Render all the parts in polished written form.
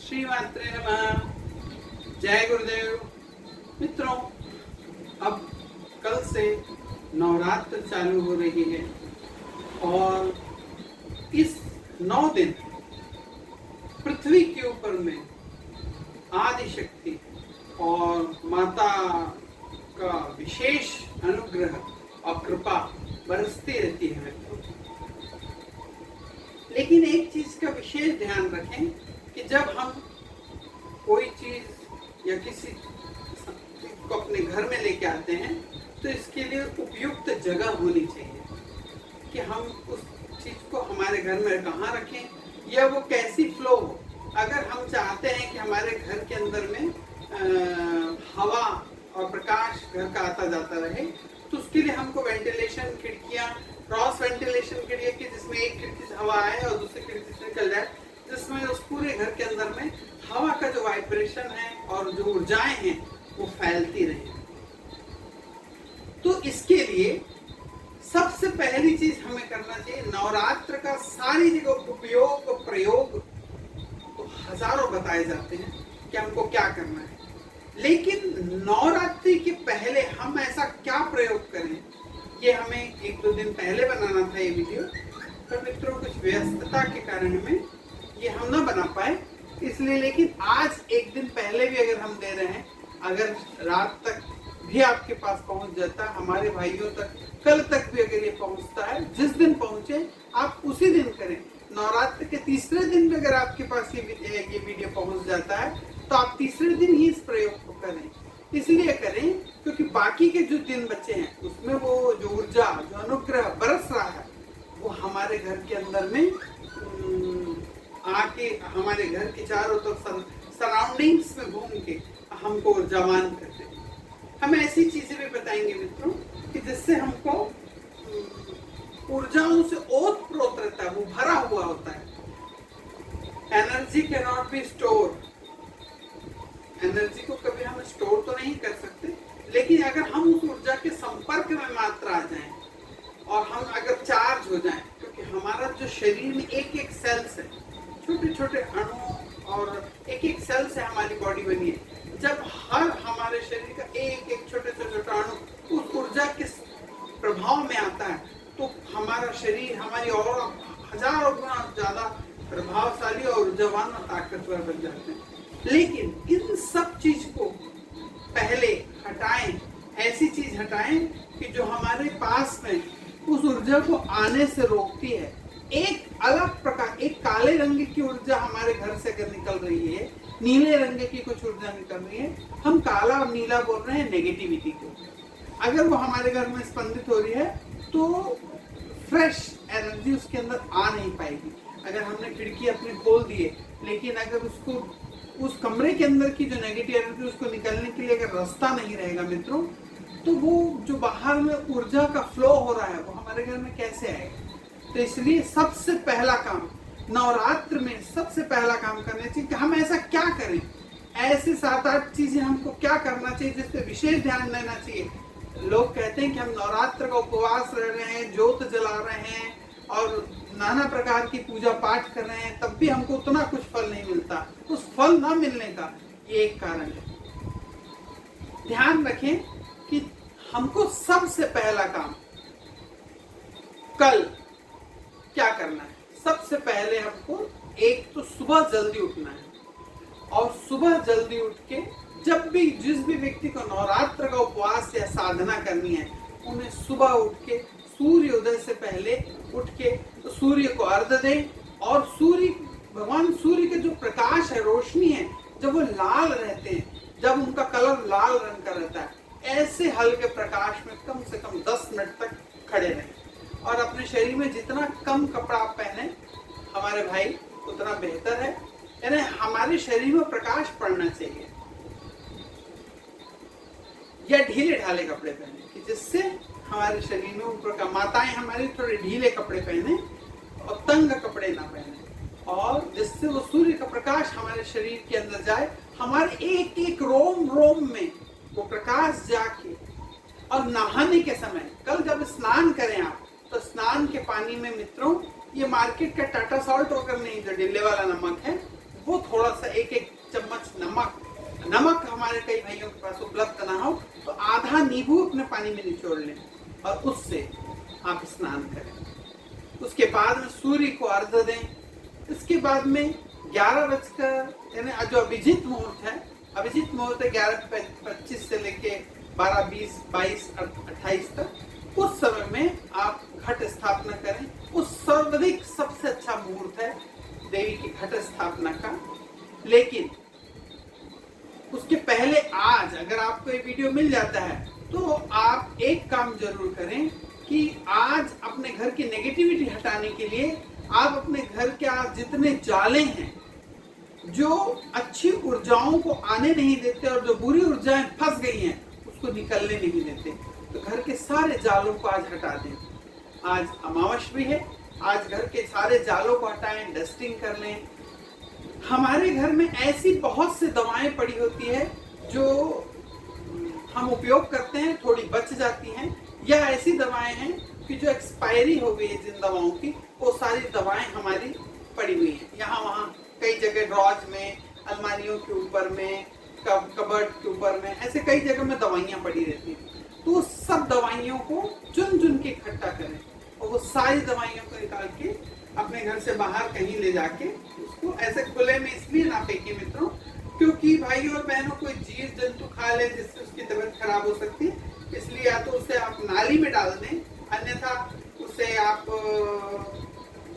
श्रीमात्रे नमः। जय गुरुदेव। मित्रों, अब कल से नवरात्र चालू हो रही है और इस 9 दिन पृथ्वी के ऊपर में आदि शक्ति और माता का विशेष अनुग्रह और कृपा बरसती रहती है मित्रों। लेकिन एक चीज का विशेष ध्यान रखें कि जब हम कोई चीज या किसी को अपने घर में लेके आते हैं तो इसके लिए उपयुक्त जगह होनी चाहिए कि हम उस चीज को हमारे घर में कहाँ रखें या वो कैसी फ्लो हो। अगर हम चाहते हैं कि हमारे घर के अंदर में हवा और प्रकाश घर का आता जाता रहे तो उसके लिए हमको वेंटिलेशन खिड़कियां, क्रॉस वेंटिलेशन खिड़की कि जिसमें एक खिड़की से हवा आए और दूसरी खिड़की से निकल जाए, जिसमें उस पूरे घर के अंदर में हवा का जो वाइब्रेशन है और जो ऊर्जाएं हैं वो फैलती रहे। तो इसके लिए सबसे पहली चीज हमें करना चाहिए, नवरात्र का सारी जगह उपयोग प्रयोग तो हजारों बताए जाते हैं कि हमको क्या करना है, लेकिन नवरात्रि के पहले हम ऐसा क्या प्रयोग करें, ये हमें 1-2 दिन पहले बनाना था ये वीडियो, पर मित्रों कुछ व्यस्तता के कारण में ये हम ना बना पाए इसलिए। लेकिन आज 1 दिन पहले भी अगर हम दे रहे हैं, अगर रात तक भी आपके पास पहुंच जाता, हमारे भाइयों तक कल तक भी अगर ये पहुंचता है, जिस दिन पहुंचे आप उसी दिन करें। नवरात्र के तीसरे दिन में अगर आपके पास ये वीडियो पहुंच जाता है तो आप तीसरे दिन ही इस प्रयोग को करें। इसलिए करें क्योंकि बाकी के जो दिन बचे हैं उसमें वो जो ऊर्जा, जो अनुग्रह बरस रहा है वो हमारे घर के अंदर में आके हमारे घर के चारों तरफ सराउंडिंग्स में घूम के हमको ऊर्जावान करते हैं। हम ऐसी चीजें भी बताएंगे मित्रों कि जिससे हमको ऊर्जाओं से ओत-प्रोत रहता है, वो भरा हुआ होता है। Energy can not be store, energy को कभी हम स्टोर तो नहीं कर सकते, लेकिन अगर हम उस ऊर्जा के संपर्क में मात्र आ जाएं और हम अगर चार्ज हो जाएं, क्योंकि हमारा जो शरीर में एक एक सेल्स है, छोटे छोटे अणु और एक एक सेल से हमारी बॉडी बनी है। जब हर हमारे शरीर का एक एक छोटे से छोटा अणु उस ऊर्जा के प्रभाव में आता है तो हमारा शरीर हमारी और हजारों गुना ज्यादा प्रभावशाली और ऊर्जावान और ताकतवर बन जाते हैं। लेकिन इन सब चीज को पहले हटाएं, ऐसी चीज हटाएं कि जो हमारे पास में उस ऊर्जा को आने से रोकती है। एक अलग प्रकार, एक काले रंग की ऊर्जा हमारे घर से अगर निकल रही है, नीले रंग की कुछ ऊर्जा निकल रही है, हम काला और नीला बोल रहे हैं नेगेटिविटी को। अगर वो हमारे घर में स्पंदित हो रही है तो फ्रेश एनर्जी उसके अंदर आ नहीं पाएगी। अगर हमने खिड़की अपनी खोल दी है, लेकिन अगर उसको उस कमरे के अंदर की जो नेगेटिव एनर्जी उसको निकलने के लिए अगर रास्ता नहीं रहेगा मित्रों, तो वो जो बाहर में ऊर्जा का फ्लो हो रहा है वो हमारे घर में कैसे आएगा। तो इसलिए सबसे पहला काम नवरात्र में सबसे पहला काम करना चाहिए कि हम ऐसा क्या करें, ऐसे 7-8 चीजें हमको क्या करना चाहिए जिस पे विशेष ध्यान देना चाहिए। लोग कहते हैं कि हम नवरात्र का उपवास रह रहे हैं, ज्योत जला रहे हैं और नाना प्रकार की पूजा पाठ कर रहे हैं, तब भी हमको उतना कुछ फल नहीं मिलता। उस फल ना मिलने का ये एक कारण है। ध्यान रखें कि हमको सबसे पहला काम कल क्या करना है। सबसे पहले हमको एक तो सुबह जल्दी उठना है और सुबह जल्दी उठ के जब भी जिस भी व्यक्ति को नवरात्र का उपवास या साधना करनी है, उन्हें सुबह उठ के सूर्योदय से पहले उठ के तो सूर्य को अर्घ्य दें और भगवान सूर्य के जो प्रकाश है, रोशनी है, जब वो लाल रहते हैं, जब उनका कलर लाल रंग का रहता है, ऐसे हल्के प्रकाश में कम से कम 10 मिनट तक खड़े रहें और अपने शरीर में जितना कम कपड़ा आप पहने हमारे भाई उतना बेहतर है। यानी हमारे शरीर में प्रकाश पड़ना चाहिए या ढीले ढाले कपड़े पहने कि जिससे हमारे शरीर में ऊपर माताएं हमारी थोड़े ढीले कपड़े पहने और तंग कपड़े ना पहने, और जिससे वो सूर्य का प्रकाश हमारे शरीर के अंदर जाए, हमारे एक एक रोम रोम में वो प्रकाश जाके। और नहाने के समय कल जब स्नान करें आप तो स्नान के पानी में मित्रों ये मार्केट का टाटा सॉल्ट वगैरह नहीं, जो डिल्ले वाला नमक है वो थोड़ा सा एक एक चम्मच नमक हमारे कई भाइयों के पास उपलब्ध ना हो तो आधा नींबू अपने पानी में निचोड़ लें और उससे आप स्नान करें। उसके बाद में सूर्य को अर्घ्य दें। इसके बाद में 11 बजकर यानी जो अभिजीत मुहूर्त है, अभिजीत मुहूर्त है 11:25 से लेके 12, 20, 22, 28 तक, उस समय में आप घट स्थापना करें। उस सर्वाधिक सबसे अच्छा मुहूर्त है देवी की घट स्थापना का। लेकिन उसके पहले आज अगर आपको ये वीडियो मिल जाता है तो आप एक काम जरूर करें कि आज अपने घर की नेगेटिविटी हटाने के लिए आप अपने घर के आज जितने जाले हैं जो अच्छी ऊर्जाओं को आने नहीं देते और जो बुरी ऊर्जाएं फंस गई हैं उसको निकलने नहीं देते, तो घर के सारे जालों को आज हटा दें। आज अमावस भी है, आज घर के सारे जालों को हटाएं, डस्टिंग कर लें। हमारे घर में ऐसी बहुत सी दवाएं पड़ी होती है जो हम उपयोग करते हैं, थोड़ी बच जाती हैं, या ऐसी दवाएं हैं कि जो एक्सपायरी हो गई है जिन दवाओं की, वो सारी दवाएं हमारी पड़ी हुई हैं यहाँ वहाँ कई जगह, ड्रॉज में, अलमारियों के ऊपर में, कबर्ड के ऊपर में, ऐसे कई जगह में दवाइयाँ पड़ी रहती हैं। तो सब दवाइयों को चुन चुन के इकट्ठा करें और वो सारी दवाइयों को निकाल के अपने घर से बाहर कहीं ले जाके उसको ऐसे खुले में इसलिए ना फेंके मित्रों, क्योंकि भाई और बहनों कोई जीव जंतु खा ले जिससे उसकी तबीयत खराब हो सकती है। इसलिए या तो उसे आप नाली में डाल दें, अन्यथा उसे आप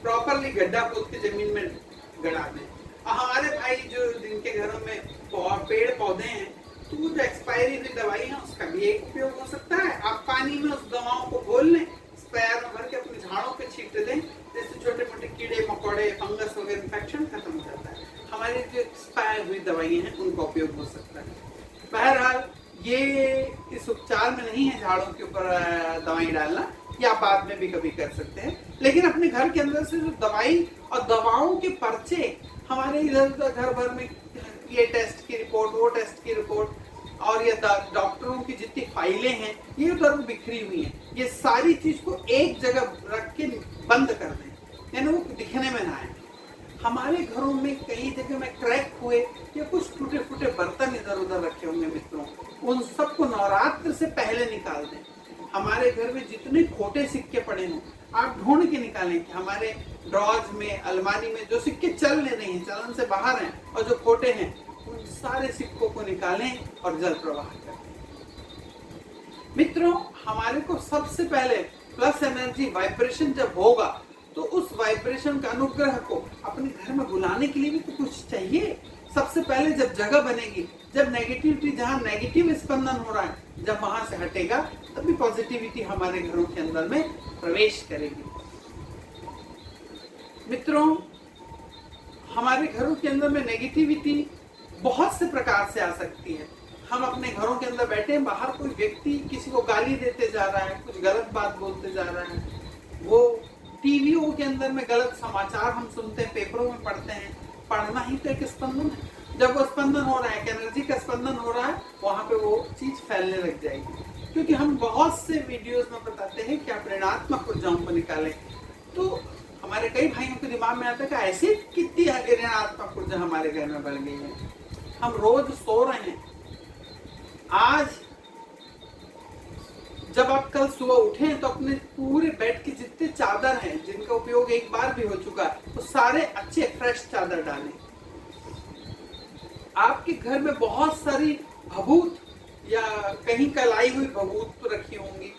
प्रॉपरली गड्ढा खोद के जमीन में गड़ा दें। हमारे भाई जो जिनके घरों में पेड़ पौधे हैं तो वो जो एक्सपायरी हुई दवाई है उसका भी एक उपयोग हो सकता है। आप पानी में उस दवाओं को घोल लें, स्प्रेयर में भर के अपने झाड़ों पे छींट दें, जैसे छोटे मोटे कीड़े मकोड़े, फंगस वगैरह इन्फेक्शन खत्म हो जाता है। हमारी जो एक्सपायर हुई दवाइयाँ हैं उनका उपयोग हो सकता है। बहरहाल ये इस उपचार में नहीं है झाड़ों के ऊपर दवाई डालना, या बाद में भी कभी कर सकते हैं, लेकिन अपने घर के अंदर से जो दवाई और दवाओं के पर्चे हमारे इधर घर भर में, ये टेस्ट की रिपोर्ट, वो टेस्ट की रिपोर्ट और ये डॉक्टरों की जितनी फाइलें हैं ये उधर बिखरी हुई हैं, ये सारी चीज को एक जगह रख के बंद कर दें, यानी वो दिखने में ना आए। हमारे घरों में कई जगह में क्रैक हुए या कुछ टूटे फूटे बर्तन इधर उधर रखे होंगे मित्रों, उन सबको नवरात्र से पहले निकाल दें। हमारे घर में जितने खोटे सिक्के पड़े हों आप ढूंढ के निकालें कि हमारे ड्रॉज में, अलमारी में जो सिक्के चल नहीं हैं, चलन से बाहर हैं, और जो खोटे हैं उन सारे सिक्कों को निकालें और जल प्रवाह करें। मित्रों, हमारे को सबसे पहले प्लस एनर्जी वाइब्रेशन जब होगा तो उस वाइब्रेशन का अनुग्रह को अपने घर में बुलाने के लिए भी तो कुछ चाहिए। सबसे पहले जब जगह बनेगी, जब नेगेटिविटी, जहाँ नेगेटिव स्पंदन हो रहा है, जब वहां से हटेगा तभी पॉजिटिविटी हमारे घरों के अंदर में प्रवेश करेगी। मित्रों, हमारे घरों के अंदर में नेगेटिविटी बहुत से प्रकार से आ सकती है। हम अपने घरों के अंदर बैठे हैं, बाहर कोई व्यक्ति किसी को गाली देते जा रहा है, कुछ गलत बात बोलते जा रहा है, वो टीवियों के अंदर में गलत समाचार हम सुनते हैं, पेपरों में पढ़ते हैं। पढ़ना ही तो एक स्पंदन है। जब वो स्पंदन हो रहा है, एक एनर्जी का स्पंदन हो रहा है, वहां पे वो चीज फैलने लग जाएगी। क्योंकि हम बहुत से वीडियोस में बताते हैं कि आप ऋणात्मक ऊर्जाओं को निकालें, तो हमारे कई भाइयों के दिमाग में आता है कि ऐसी कितनी ऋणात्मक ऊर्जा हमारे घर में बढ़ गई है। हम रोज सो रहे हैं, आज जब आप कल सुबह उठे तो अपने पूरे बेड के जितने चादर हैं जिनका उपयोग एक बार भी हो चुका है तो सारे अच्छे फ्रेश चादर डालें। आपके घर में बहुत सारी भभूत या कहीं कलाई हुई भभूत रखी होंगी,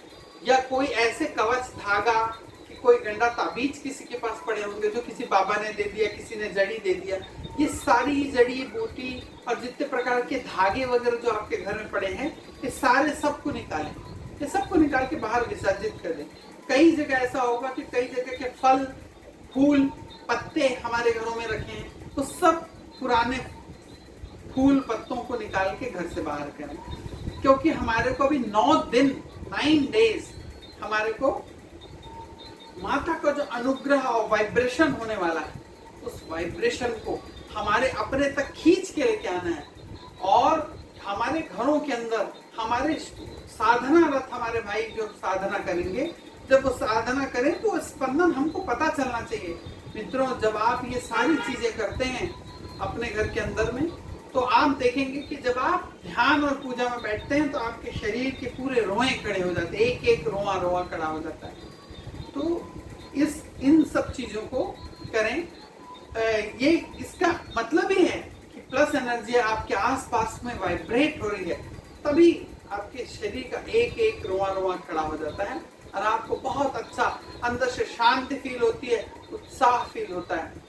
या कोई ऐसे कवच धागा कि कोई गंदा ताबीज किसी के पास पड़े होंगे जो किसी बाबा ने दे दिया, किसी ने जड़ी दे दिया। ये सारी जड़ी बूटी और जितने प्रकार के धागे वगैरह जो आपके घर में पड़े हैं, ये सारे सबको निकालें, ये सबको निकाल के बाहर विसर्जित कर दें। कई जगह ऐसा होगा कि कई जगह के फल, फूल, पत्ते हमारे घरों में रखे हैं, तो सब पुराने फूल पत्तों को निकाल के घर से बाहर करें, क्योंकि हमारे को अभी 9 दिन 9 डेज हमारे को माता का जो अनुग्रह और वाइब्रेशन होने वाला है, उस वाइब्रेशन को हमारे अपने तक खींच के लेके आना है। और हमारे घरों के अंदर हमारे साधनारत हमारे भाई जो साधना करेंगे, जब वो साधना करें तो स्पंदन हमको पता चलना चाहिए। मित्रों, जब आप ये सारी चीजें करते हैं अपने घर के अंदर में, तो आप देखेंगे कि जब आप ध्यान और पूजा में बैठते हैं तो आपके शरीर के पूरे रोए खड़े हो जाते हैं, एक एक रोआ रोआ खड़ा हो जाता है। तो इन सब चीजों को करें। ये इसका मतलब ही है कि प्लस एनर्जी आपके आसपास में वाइब्रेट हो रही है, तभी आपके शरीर का एक एक रोआ रोआ खड़ा हो जाता है और आपको बहुत अच्छा अंदर से शांति फील होती है, उत्साह फील होता है।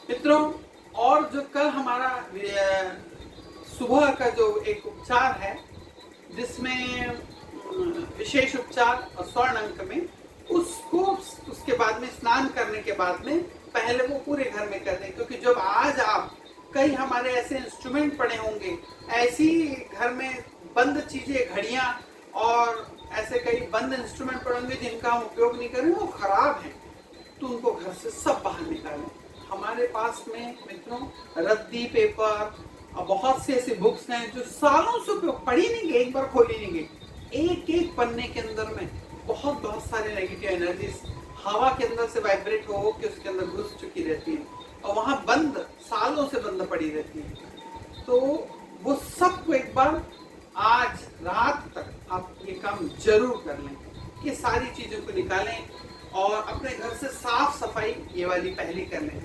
मित्रों, और जो कल हमारा सुबह का जो एक उपचार है, जिसमें विशेष उपचार और स्वर्ण अंक में, उसको उसके बाद में स्नान करने के बाद में पहले वो पूरे घर में कर दें, क्योंकि जब आज आप कई हमारे ऐसे इंस्ट्रूमेंट पड़े होंगे, ऐसी घर में बंद चीजें, घड़ियां और ऐसे कई बंद इंस्ट्रूमेंट पड़े होंगे जिनका हम उपयोग नहीं करें, वो खराब हैं, तो उनको घर से सब बाहर निकालें। हमारे पास में मित्रों रद्दी, पेपर और बहुत से ऐसे बुक्स हैं जो सालों से उपयोग, पढ़ी नहीं गई, एक बार खोली नहीं गई। एक एक पन्ने के अंदर में बहुत सारे नेगेटिव एनर्जीज हवा के अंदर से वाइब्रेट हो के उसके अंदर घुस चुकी रहती है और वहां बंद, सालों से बंद पड़ी रहती है। तो वो सबको एक बार आज रात तक आप ये काम जरूर कर लें कि सारी चीजों को निकालें और अपने घर से साफ सफाई ये वाली पहली कर लें।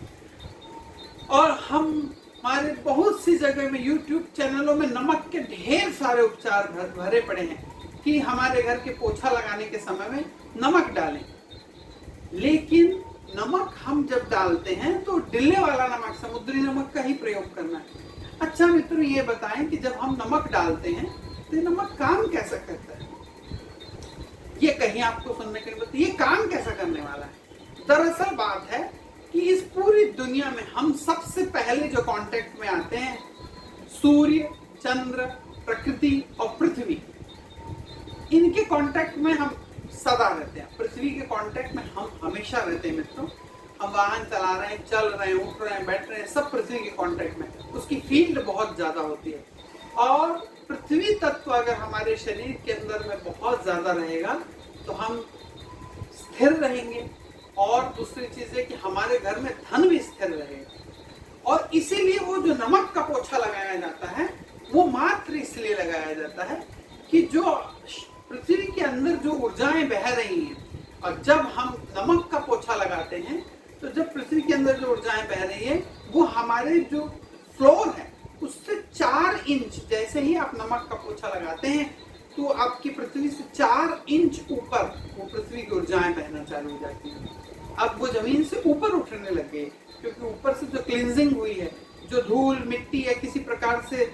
और हमारे बहुत सी जगह में YouTube चैनलों में नमक के ढेर सारे उपचार भरे पड़े हैं कि हमारे घर के पोछा लगाने के समय में नमक डालें। लेकिन नमक हम जब डालते हैं तो डिल्ले वाला नमक, समुद्री नमक का ही प्रयोग करना है। अच्छा मित्रों, ये बताएं कि जब हम नमक डालते हैं तो ये नमक काम कैसा करता है? ये कहीं आपको सुनने के लिए ये काम कैसा करने वाला है? दरअसल बात है कि इस पूरी दुनिया में हम सबसे पहले जो कांटेक्ट में आते हैं, सूर्य, चंद्र, प्रकृति और पृथ्वी, इनके कांटेक्ट में हम सदा रहते हैं। पृथ्वी के कांटेक्ट में हम हमेशा रहते हैं मित्रों। हम वाहन चला रहे हैं, चल रहे हैं, उठ रहे हैं, बैठ रहे हैं, सब पृथ्वी के कांटेक्ट में। उसकी फील्ड बहुत ज्यादा होती है और पृथ्वी तत्व अगर हमारे शरीर के अंदर में बहुत ज्यादा रहेगा तो हम स्थिर रहेंगे। और दूसरी चीज है कि हमारे घर में धन भी स्थिर रहेगा। और इसीलिए वो जो नमक का पोछा लगाया जाता है वो मात्र इसलिए लगाया जाता है कि जो पृथ्वी के अंदर जो ऊर्जाएं बह रही हैं, और जब हम नमक का पोछा लगाते हैं तो जब पृथ्वी के अंदर जो ऊर्जाएं बह रही है वो हमारे जो फ्लोर है उससे 4 इंच, जैसे ही आप नमक का पोछा लगाते हैं तो आपकी पृथ्वी से 4 इंच ऊपर वो पृथ्वी की ऊर्जाएं बहना चालू हो जाती हैं। अब वो जमीन से ऊपर उठने लग गई, क्योंकि ऊपर से जो क्लींजिंग हुई है, जो धूल, मिट्टी या किसी प्रकार से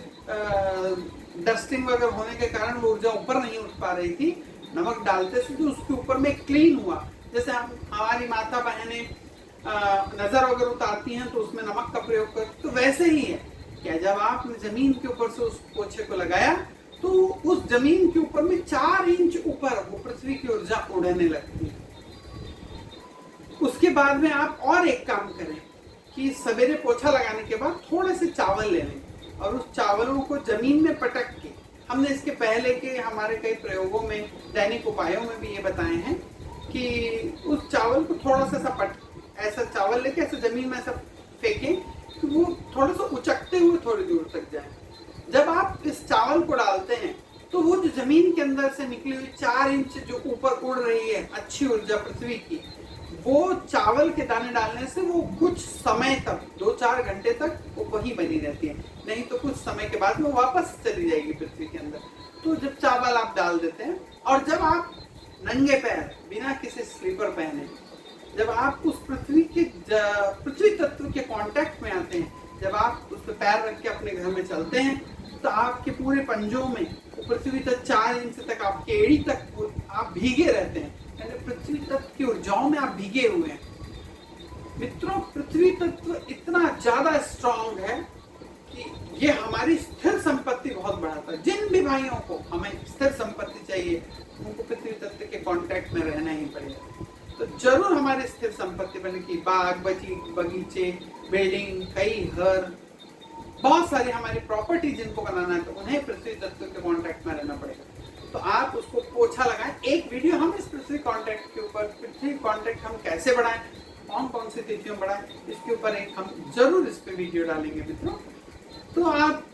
डस्टिंग वगैरह होने के कारण वो ऊर्जा ऊपर नहीं उठ पा रही थी, नमक डालते से तो उसके ऊपर में क्लीन हुआ। जैसे हमारी माता बहनें नजर वगैरह उतारती हैं तो उसमें नमक का प्रयोग करते, तो वैसे ही है क्या जब आपने जमीन के ऊपर से उस पोछे को लगाया तो उस जमीन के ऊपर में 4 इंच ऊपर वो पृथ्वी की ऊर्जा उड़ने लगती है। उसके बाद में आप और एक काम करें कि सवेरे पोछा लगाने के बाद थोड़े से चावल ले लें और उस चावलों को जमीन में पटक के, हमने इसके पहले के हमारे कई प्रयोगों में, दैनिक उपायों में भी ये बताए हैं कि उस चावल को थोड़ा सा ऐसा चावल लेके ऐसे जमीन में ऐसा फेंकें कि वो थोड़ा सा उचकते हुए थोड़ी दूर तक जाए। जब आप इस चावल को डालते हैं तो वो जो जमीन के अंदर से निकली हुई 4 इंच जो ऊपर उड़ रही है अच्छी ऊर्जा पृथ्वी की, वो चावल के दाने डालने से वो कुछ समय तक, 2-4 घंटे तक वो वही बनी रहती है, नहीं तो कुछ समय के बाद में वापस चली जाएगी पृथ्वी के अंदर। तो जब चावल आप डाल देते हैं और जब आप नंगे पैर बिना किसी स्लीपर पहने जब आप उस पृथ्वी तत्व के कांटेक्ट में आते हैं, जब आप उस पर पैर रख के अपने घर में चलते हैं तो आपके पूरे पंजों में पृथ्वी तक 4 इंच तक, आपके एड़ी तक आप भीगे रहते हैं, यानी पृथ्वी तत्व की ऊर्जाओं में आप भीगे हुए हैं। मित्रों, पृथ्वी तत्व इतना ज्यादा स्ट्रांग है कि ये हमारी स्थिर संपत्ति बहुत बढ़ाता है। जिन भी भाइयों को हमें स्थिर संपत्ति चाहिए उनको पृथ्वी तत्व के कांटेक्ट में रहना ही पड़ेगा। तो जरूर हमारी स्थिर संपत्ति बने की बाग बगीचे, बिल्डिंग, कई घर, बहुत सारी हमारी प्रॉपर्टी जिनको बनाना है तो उन्हें पृथ्वी तत्व के कांटेक्ट में रहना पड़ेगा। तो आप उसको पोछा लगाएं। एक वीडियो हम इस पृथ्वी कांटेक्ट के ऊपर, पृथ्वी कांटेक्ट हम कैसे बढ़ाएं कौन कौन सी तिथियों में बढ़ाएं, इसके ऊपर एक हम जरूर इस पे वीडियो डालेंगे मित्रों। तो आप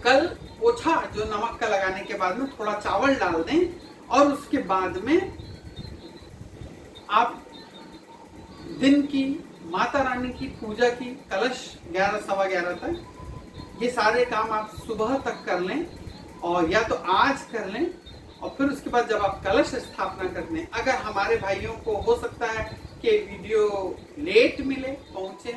कल पोछा जो नमक का लगाने के बाद में थोड़ा चावल डाल दें और उसके बाद में आप दिन की माता रानी की पूजा की कलश 11 सवा 11 तक ये सारे काम आप सुबह तक कर लें, और या तो आज कर लें, और फिर उसके बाद जब आप कलश स्थापना कर लें, अगर हमारे भाइयों को हो सकता है कि वीडियो लेट मिले पहुंचे,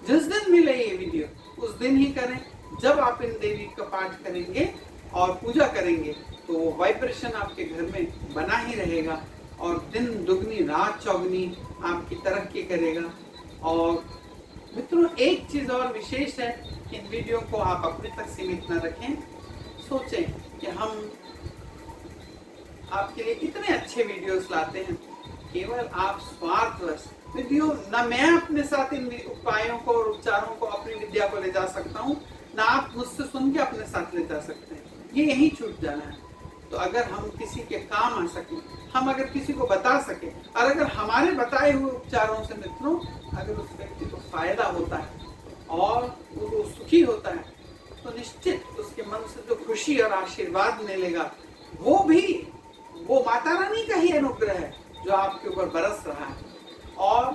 जिस दिन मिले ये वीडियो उस दिन ही करें। जब आप इन देवी का पाठ करेंगे और पूजा करेंगे तो वाइब्रेशन आपके घर में बना ही रहेगा और दिन दुगनी रात चौगनी आपकी तरक्की करेगा। और मित्रों एक चीज और विशेष है कि इन वीडियो को आप अपने तक सीमित न रखें। सोचें कि हम आपके लिए इतने अच्छे वीडियोस लाते हैं, केवल आप स्वार्थवश वीडियो, न मैं अपने साथ इन उपायों को और उपचारों को, अपनी विद्या को ले जा सकता हूँ, ना आप मुझसे सुन के अपने साथ ले जा सकते हैं, ये यही छूट जाना है। तो अगर हम किसी के काम आ सकें, हम अगर किसी को बता सकें, और अगर हमारे बताए हुए उपचारों से मित्रों अगर उस व्यक्ति को फायदा होता है और वो सुखी होता है, तो निश्चित उसके मन से जो खुशी और आशीर्वाद मिलेगा वो माता रानी का ही अनुग्रह है जो आपके ऊपर बरस रहा है। और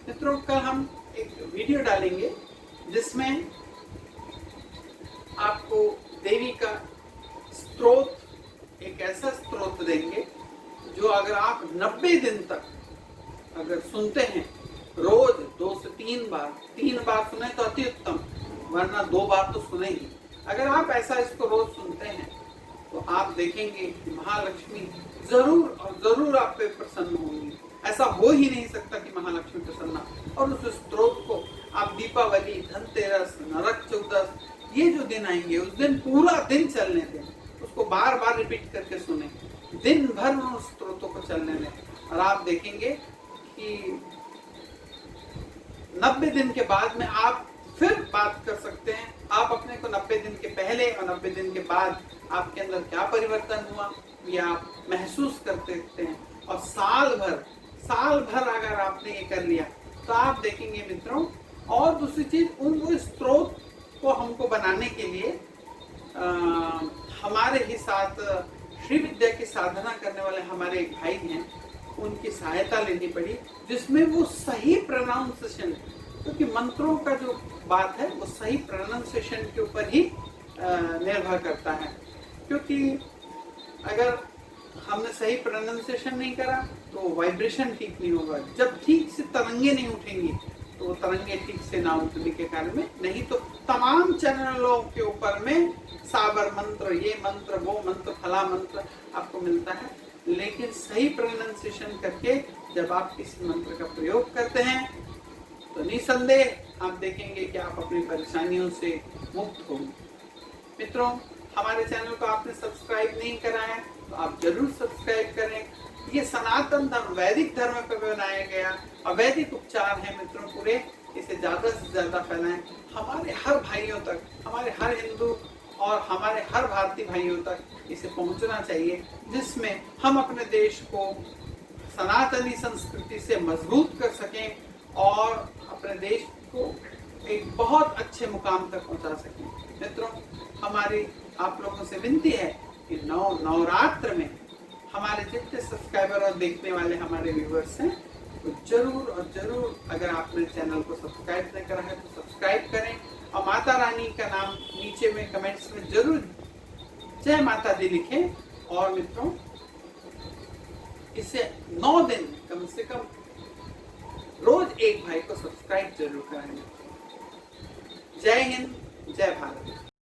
मित्रों कल हम एक वीडियो डालेंगे जिसमें आपको देवी का स्त्रोत, एक ऐसा स्त्रोत देंगे जो अगर आप 90 दिन तक अगर सुनते हैं, रोज 2 से 3 बार सुने तो अति उत्तम, वरना 2 बार तो सुने ही। अगर आप ऐसा इसको रोज सुनते हैं तो आप देखेंगे कि महालक्ष्मी जरूर और जरूर आप पे प्रसन्न होंगी। ऐसा हो ही नहीं सकता कि महालक्ष्मी प्रसन्न। और उस स्त्रोत को आप दीपावली, धनतेरस, नरक चौदस, ये जो दिन आएंगे उस दिन पूरा दिन चलने दें, उसको बार बार रिपीट करके सुने, दिन भर उन स्त्रोतों को चलने दें, और आप देखेंगे कि 90 दिन के बाद में आप फिर बात कर सकते हैं। आप अपने को 90 दिन के पहले और 90 दिन के बाद आपके अंदर क्या परिवर्तन हुआ ये आप महसूस कर सकते हैं। और साल भर अगर आपने ये कर लिया तो आप देखेंगे मित्रों। और दूसरी चीज, उन स्त्रोत को हमको बनाने के लिए हमारे ही साथ श्री विद्या की साधना करने वाले हमारे एक भाई हैं, उनकी सहायता लेनी पड़ी, जिसमें वो सही प्रोनाउंसिएशन, क्योंकि मंत्रों का जो बात है वो सही प्रोनाउंसिएशन के ऊपर ही निर्भर करता है। क्योंकि अगर हमने सही प्रोनाउंसिएशन नहीं करा तो वाइब्रेशन ठीक नहीं होगा। जब ठीक से तरंगे नहीं उठेंगी तो वो तरंगे ठीक से ना उठने के कारण में, नहीं तो तमाम चैनलों के ऊपर में साबर मंत्र, ये मंत्र, वो मंत्र, फला मंत्र आपको मिलता है। लेकिन सही प्रोनाउंसिएशन करके जब आप किसी मंत्र का प्रयोग करते हैं तो निसंदेह आप देखेंगे कि आप अपनी परेशानियों से मुक्त होंगे। मित्रों, हमारे चैनल को आपने सब्सक्राइब नहीं करा है तो आप जरूर सब्सक्राइब करें। ये सनातन धर्म, वैदिक धर्म पर बनाया गया अवैदिक उपचार है मित्रों पूरे, इसे ज्यादा से ज्यादा फैलाएं। हमारे हर भाइयों तक, हमारे हर हिंदू और हमारे हर भारतीय भाइयों तक इसे पहुंचना चाहिए, जिसमें हम अपने देश को सनातनी संस्कृति से मजबूत कर सकें और अपने देश को एक बहुत अच्छे मुकाम तक पहुंचा सकें। मित्रों, हमारी आप लोगों से विनती है कि नवरात्र में हमारे जितने सब्सक्राइबर और देखने वाले हमारे व्यूअर्स हैं तो जरूर और जरूर, अगर आपने चैनल को सब्सक्राइब नहीं करा है तो सब्सक्राइब करें, और माता रानी का नाम नीचे में कमेंट्स में जरूर जय माता दी लिखें। और मित्रों, इसे 9 दिन कम से कम रोज एक भाई को सब्सक्राइब जरूर करेंगे। जय हिंद, जय भारत।